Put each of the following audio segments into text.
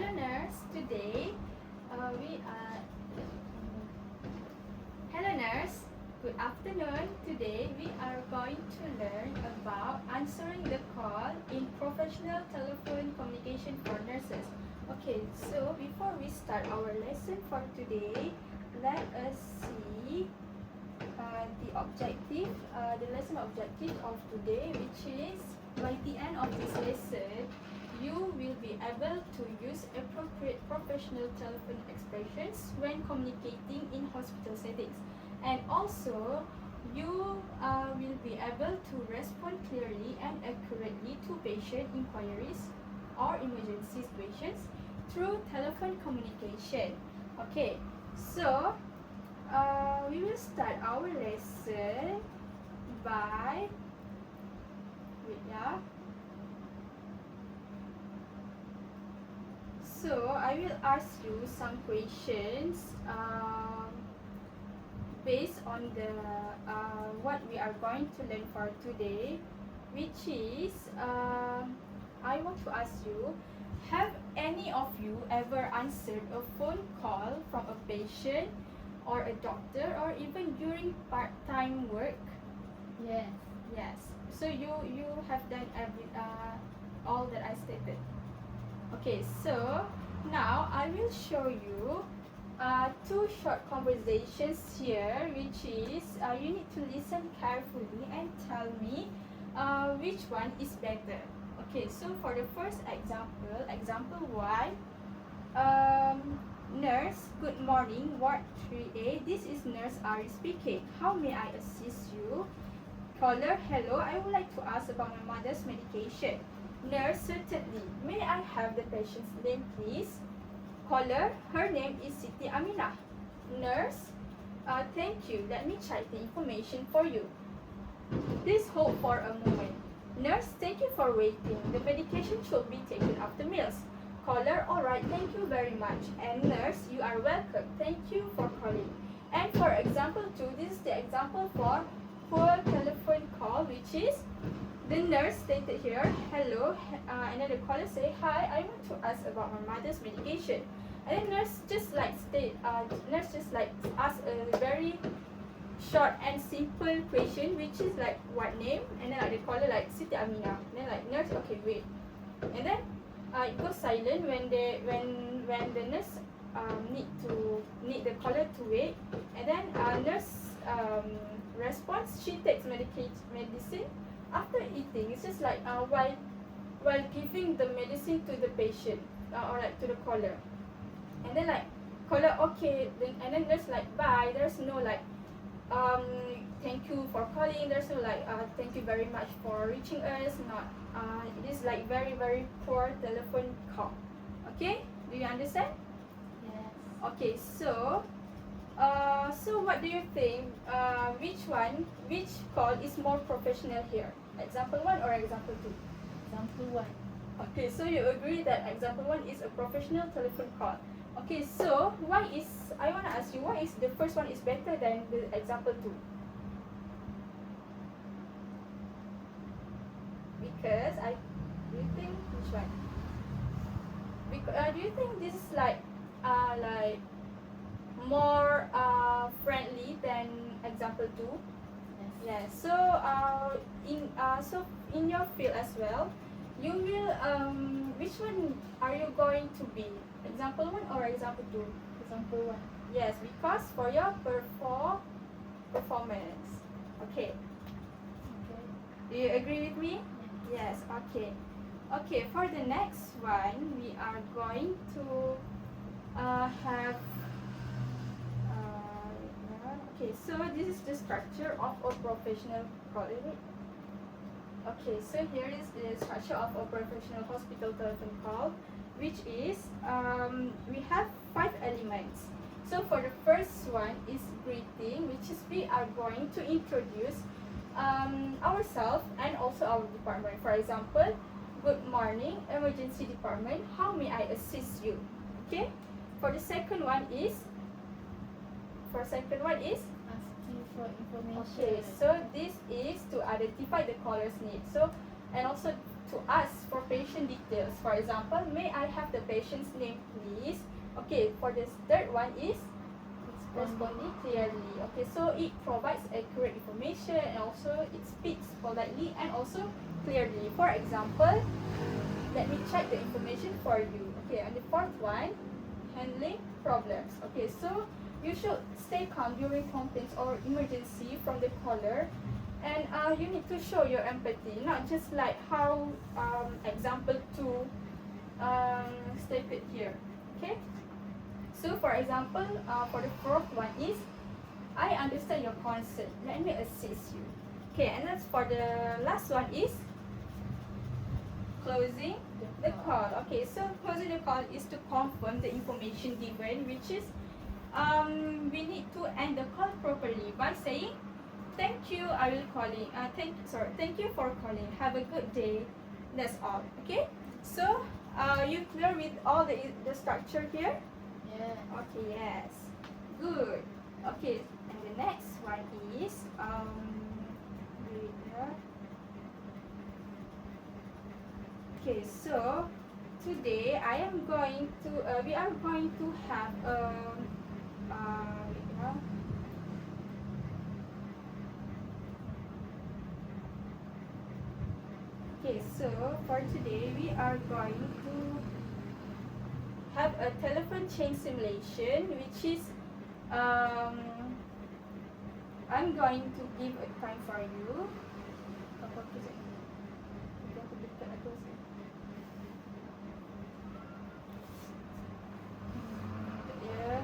Hello nurse, today we are Hello nurse, good afternoon. Today we are going to learn about answering the call in professional telephone communication for nurses. Okay, so before we start our lesson for today, let us see the lesson objective of today, which is by the end of this lesson, you will be able to use appropriate professional telephone expressions when communicating in hospital settings, and also you will be able to respond clearly and accurately to patient inquiries or emergency situations through telephone communication. Okay, so we will start our lesson by So I will ask you some questions based on the what we are going to learn for today, which is I want to ask you, have any of you ever answered a phone call from a patient or a doctor, or even during part-time work? Yes. Yes. So you have done all that I stated. Okay, so now I will show you two short conversations here, which is you need to listen carefully and tell me which one is better. Okay, so for the first example 1, nurse, good morning, Ward 3A. This is Nurse Ari speaking. How may I assist you? Caller, hello, I would like to ask about my mother's medication. Nurse, certainly. May I have the patient's name, please? Caller, her name is Siti Aminah. Nurse, thank you. Let me check the information for you. Please hold for a moment. Nurse, thank you for waiting. The medication should be taken after meals. Caller, alright, thank you very much. And nurse, you are welcome. Thank you for calling. And for example 2, this is the example for telephone call, which is the nurse stated here, hello, and then the caller say, hi, I want to ask about my mother's medication. And then nurse just like ask a very short and simple question, which is like, what name? And then like the caller like Siti Aminah. And then like nurse, okay, wait. And then it goes silent when the nurse need the caller to wait. And then nurse response, she takes medicine. After eating, it's just like while giving the medicine to the patient or like to the caller. And then like caller, okay, and then there's like bye. There's no like thank you for calling. There's no like thank you very much for reaching us. Not it is like very very poor telephone call. Okay, do you understand? Yes. Okay, so what do you think? Which call is more professional here? Example 1 or example 2? Example 1. Okay, so you agree that example 1 is a professional telephone call. Okay, so I want to ask you, why is the first one is better than the example 2? Because do you think which one? Do you think this is like more friendly than example 2? Yes. Yes. So in your field as well, you will which one are you going to be? Example 1 or example 2? Example 1. Yes, because for your performance. Okay. Okay. Do you agree with me? Yes. Okay. Okay. For the next one, we are going to have. Okay, so this is the structure of a professional call. Okay, so here is the structure of a professional hospital telephone call, which is we have 5 elements. So for the first one is greeting, which is we are going to introduce ourselves and also our department. For example, good morning, emergency department. How may I assist you? Okay. For the second one is. Asking for information. Okay, so this is to identify the caller's needs. So, and also to ask for patient details. For example, may I have the patient's name, please? Okay, for this third one is responding clearly. Okay, so it provides accurate information and also it speaks politely and also clearly. For example, let me check the information for you. Okay, and the fourth one, handling problems. Okay, so you should stay calm during complaints or emergency from the caller, and you need to show your empathy, not just like how example 2 stated here. Okay, so for example, for the fourth one is, I understand your concern, let me assist you. Okay, and that's for the last one is closing the call. Okay, so closing the call is to confirm the information given, which is we need to end the call properly by saying, thank you, I will calling. Thank you for calling. Have a good day. That's all. Okay, so you clear with all the structure here? Yeah. Okay, yes. Good. Okay, and the next one is okay, so today I am going to we are going to have okay, so for today we are going to have a telephone chain simulation, which is I'm going to give a time for you. Yeah.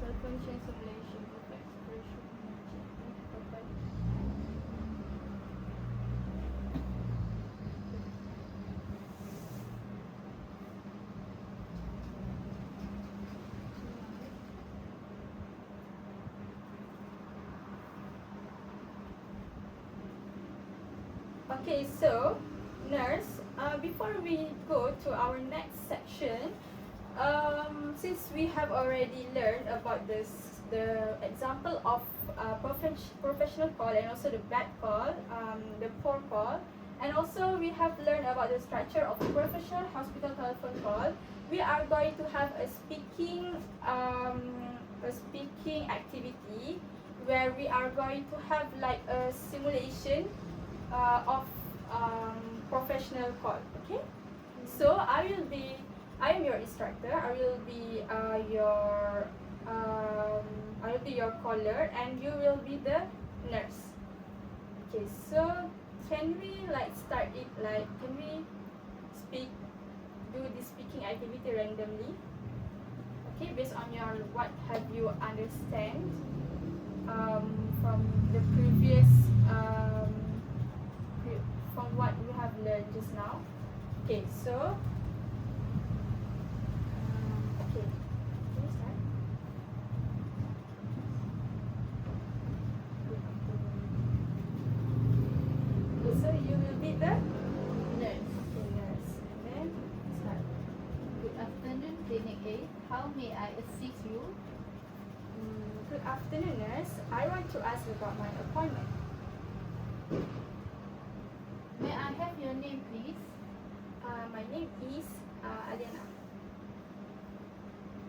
Telephone chain simulation of expression. Okay, so nurse, before we go to our next section, since we have already learned about the example of professional call and also the bad call, the poor call, and also we have learned about the structure of a professional hospital telephone call, we are going to have a speaking activity where we are going to have like a simulation of professional call. Okay, so I am your instructor. I will be your caller, and you will be the nurse. Okay, so can we like start it, like can we do this speaking activity randomly? Okay, based on your what have you understand from the previous from what we have learned just now. Okay, so okay, can we start? So you will be the Nurse. okay, nurse, and then start. Good afternoon, Clinic A. How may I assist you? Good afternoon, nurse. I want to ask about my appointment. May I have your name, please? My name is Aliana.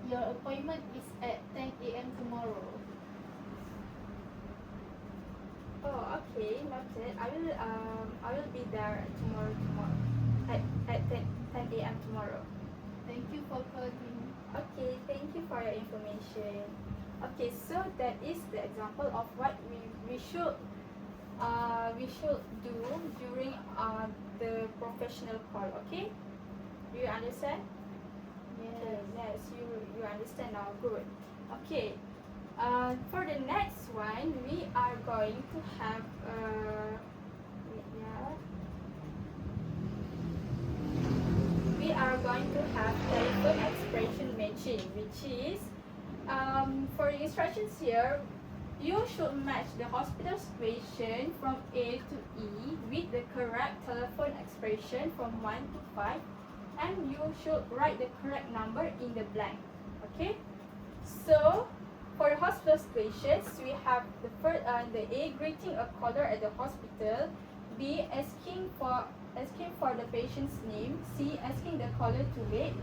Your appointment is at 10 a.m. tomorrow. Oh, okay, noted. I will be there tomorrow at 10 a.m. tomorrow. Thank you for calling. Okay, thank you for your information. Okay, so that is the example of what we should do during the professional call. Okay, do you understand? Okay, Yes. yes, you understand now. Good. Okay. For the next one, we are going to have we are going to have telephone expression matrix. Microteaching, which is for the instructions here, you should match the hospital situation from A to E with the correct telephone expression from 1 to 5, and you should write the correct number in the blank. Okay, so for the hospital situations, we have the A, greeting a caller at the hospital; B, asking for the patient's name; C, asking the caller to wait.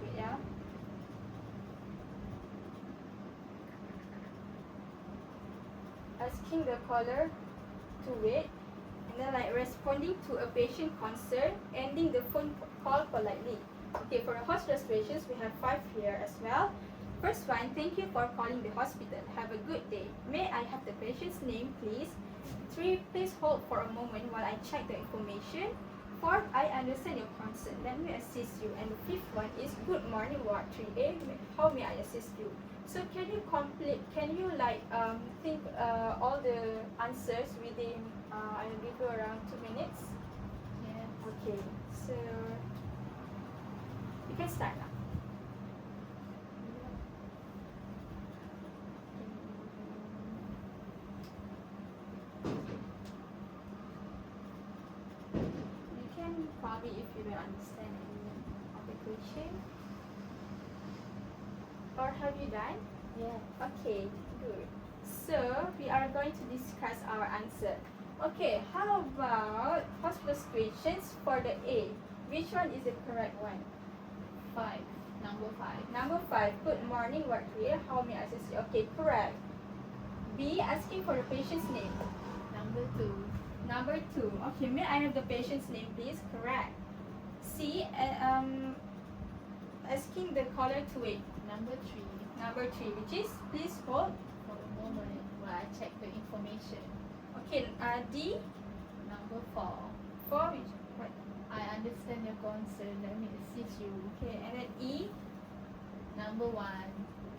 Wait, yeah. Asking the caller to wait, and then like responding to a patient concern, ending the phone call politely. Okay, for the hospital situations, we have 5 here as well. First one, thank you for calling the hospital. Have a good day. May I have the patient's name, please? 3, please hold for a moment while I check the information. 4, I understand your concern. Let me assist you. And the 5th one is good morning, Ward 3A. How may I assist you? So can you think all the answers within I'll give you around 2 minutes. Yes. Okay, so you can start now. You can probably, if you don't understand any of the question. Or have you done? Yeah. Okay, good. So we are going to discuss our answer. Okay, how about hospital situations for the A? Which one is the correct one? 5. Number 5. Number 5, good morning, Ward 3. How may I assist you? Okay, correct. B, asking for the patient's name. Number 2. Number 2, okay, may I have the patient's name, please? Correct. C, asking the caller to wait. Number 3. Number 3, which is please hold. For a moment while I check the information. Okay, D, Number 4. 4, which what? I understand your concern. Let me assist you. Okay, and then E. Number 1.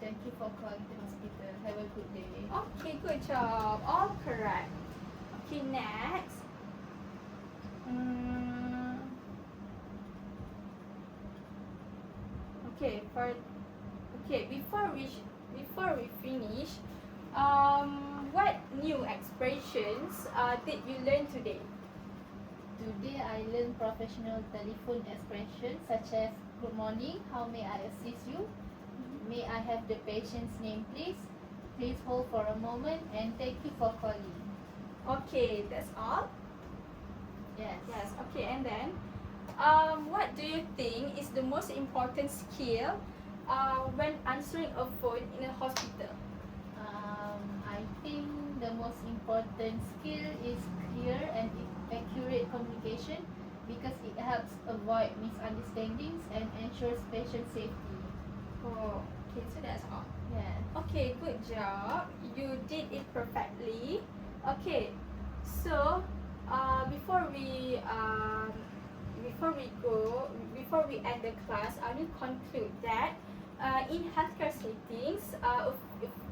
Thank you for calling the hospital. Have a good day. Okay, good job. All correct. Okay, next. Before we finish, what new expressions did you learn today? Today I learned professional telephone expressions such as good morning, how may I assist you? May I have the patient's name, please? Please hold for a moment, and thank you for calling. Okay, that's all. Yes. Yes. Okay, and then, what do you think is the most important skill when answering a phone in a hospital? I think the most important skill is clear and accurate communication because it helps avoid misunderstandings and ensures patient safety. Oh, okay, so that's all. Yes. Okay, good job. You did it perfectly. Okay, so before we end the class, I will conclude that in healthcare settings,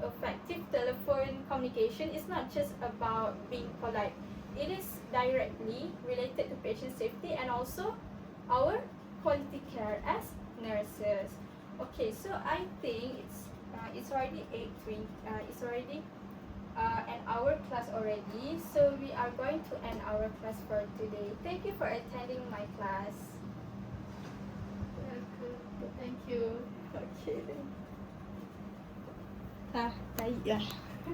effective telephone communication is not just about being polite. It is directly related to patient safety and also our quality care as nurses. Okay, so I think it's already 8:20. It's already an hour class already. So we are going to end our class for today. Thank you for attending my class. Thank you. Okay then. Tayo.